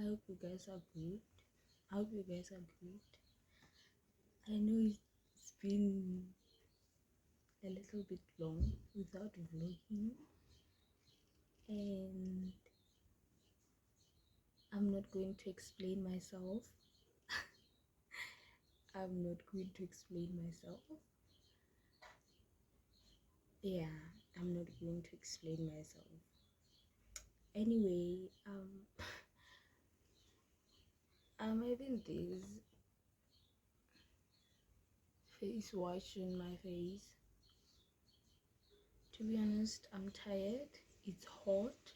I hope you guys are good. I hope you guys are good. I know it's been a little bit long without vlogging, and I'm not going to explain myself. I'm not going to explain myself. Yeah, I'm not going to explain myself. Anyway, I'm having this face wash on my face. To be honest, I'm tired. It's hot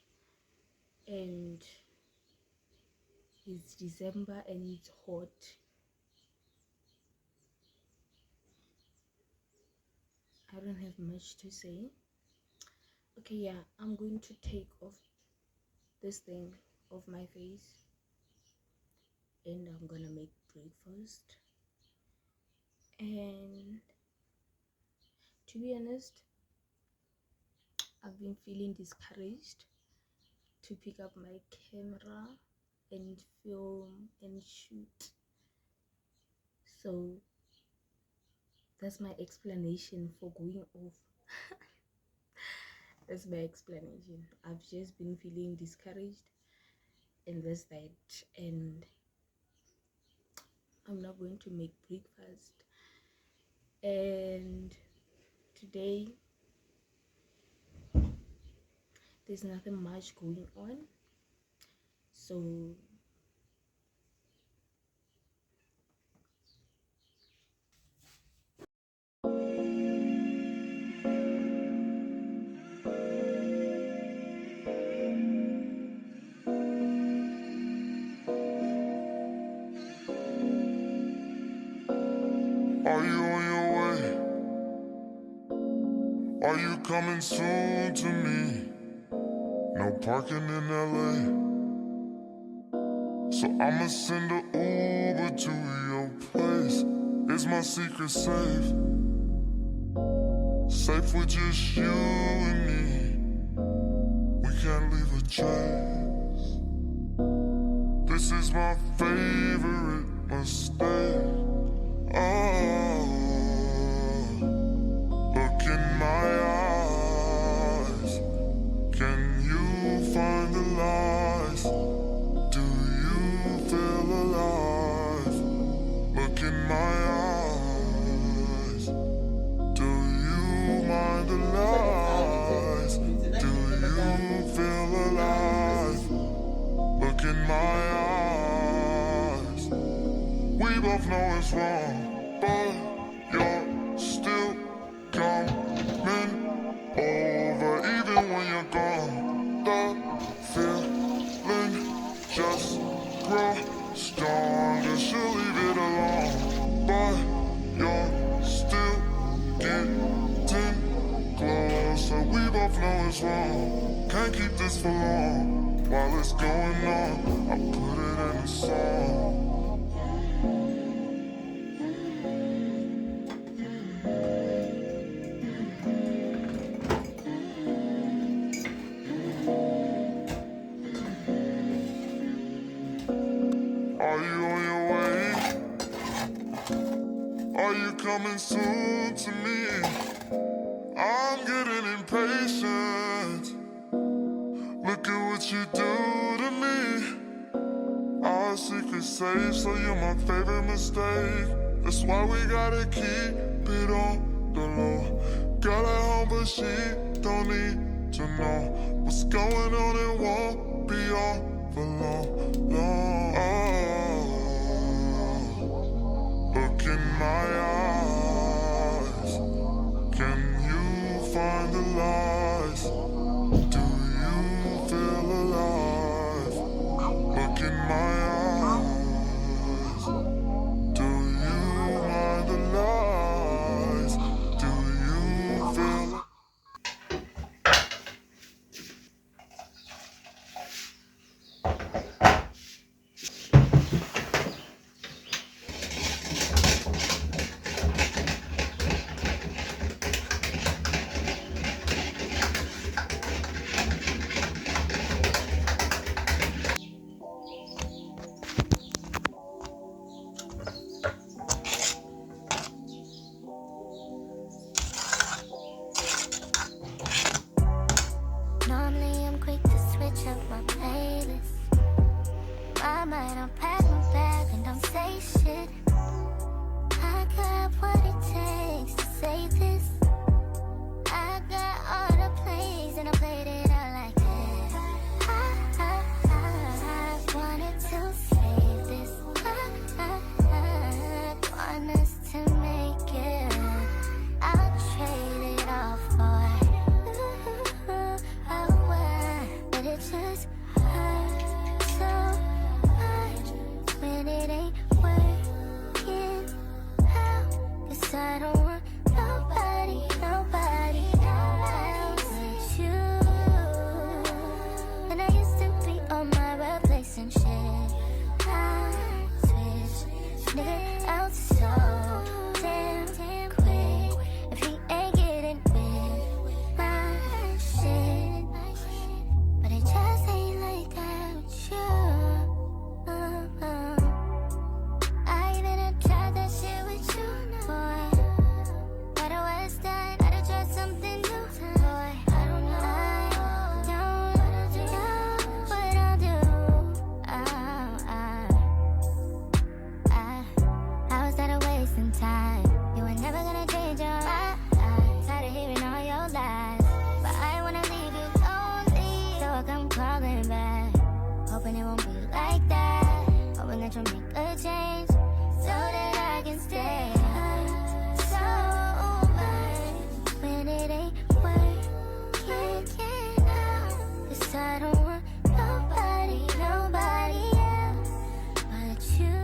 and it's December and it's hot. I don't have much to say. Okay, yeah, I'm going to take off this thing off my face and I'm gonna make breakfast. And to be honest, I've been feeling discouraged to pick up my camera and film and shoot. So that's my explanation for going off. That's my explanation. I've just been feeling discouraged and that's that, and I'm not going to make breakfast. And today there's nothing much going on, so are you on your way? Are you coming soon to me? No parking in LA, so I'ma send a Uber to your place. It's my secret safe, safe with just you and me. We can't leave a trace. This is my favorite mistake. Oh, look in my eyes. Can you find the lies? Do you feel alive? Look in my eyes. Do you mind the lies? Do you feel alive? Look in my eyes. We both know it's wrong, but you're still coming over even when you're gone. The feeling just grows stronger. She'll leave it alone, but you're still getting closer. We both know it's wrong. Can't keep this for long. While it's going on, I put it in a song. Are you on your way? Are you coming soon to me? I'm getting impatient. Look at what you do to me. Our secret safe, so you're my favorite mistake. That's why we gotta keep it on the low. Girl at home, but she don't need to know what's going on. It won't be all for long, long. Oh, look in my eyes. Can you find the lies? Do you feel alive? Look in my eyes. Do you mind the lies? Do you feel? you like that. Hoping that you'll make a change so that I can stay. So much when it ain't working out. 'Cause I don't want nobody else but you.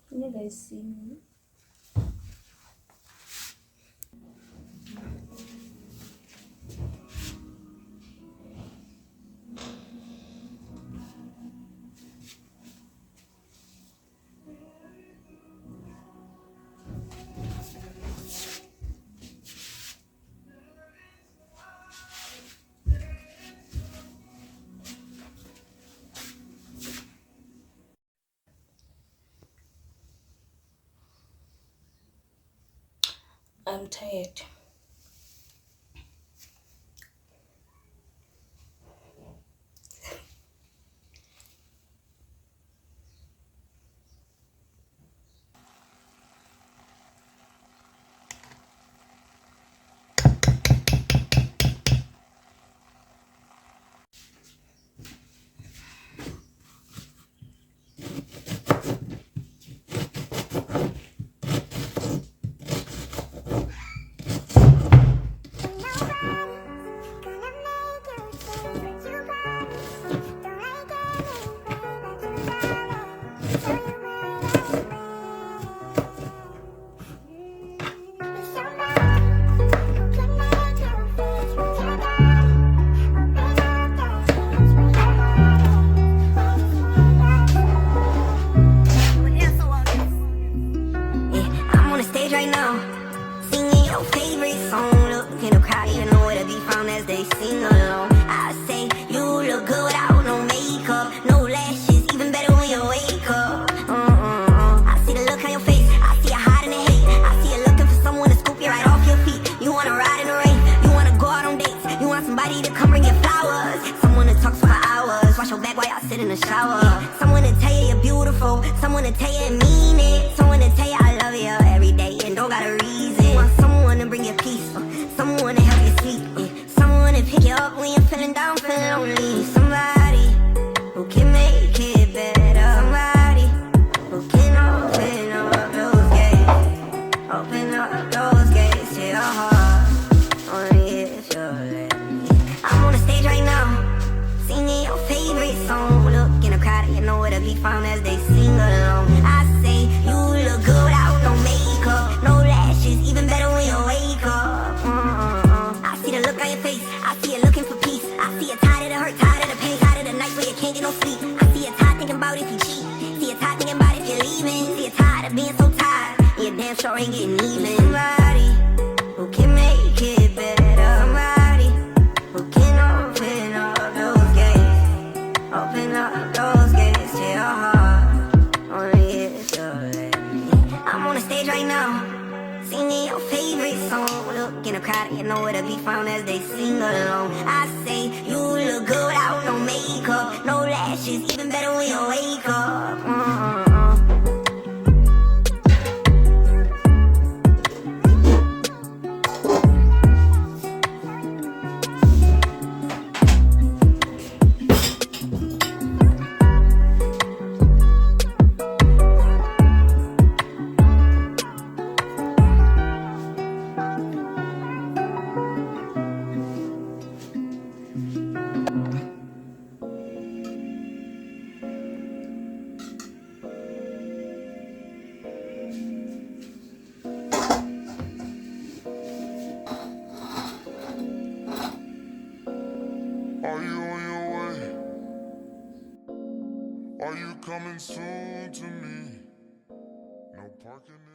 Can you guys see me? I'm tired. Someone to tell you and mean it. Someone to tell you I love you every day and don't got a reason. Want someone to bring you peace, someone to help you sleep, someone to pick you up when you're feeling down, feeling lonely. Somebody who can make it better. Somebody who can open up those gates, open up those gates to your heart. Only if you let me. I'm on the stage right now, singing your favorite song. Look in the crowd and you know where to be found as they sing along. I say you look good without no makeup, no lashes, even better when you wake up. I see the look on your face, I see you looking for peace. I see you tired of the hurt, tired of the pain, tired of the nights where you can't get no sleep. I see you tired thinking about if you cheat, see you tired thinking about if you're leaving. See you tired of being so tired, and you damn sure ain't getting even. Somebody who can make it better. Somebody who can open up those gates, open up those gates to your heart. Only if you let me. I'm on the stage right now, singing your favorite song. Look in the crowd, you know where to be found as they sing along. I say you look good without no makeup, no lashes, even better when you wake up. Are you on your way? Are you coming soon to me? No parking.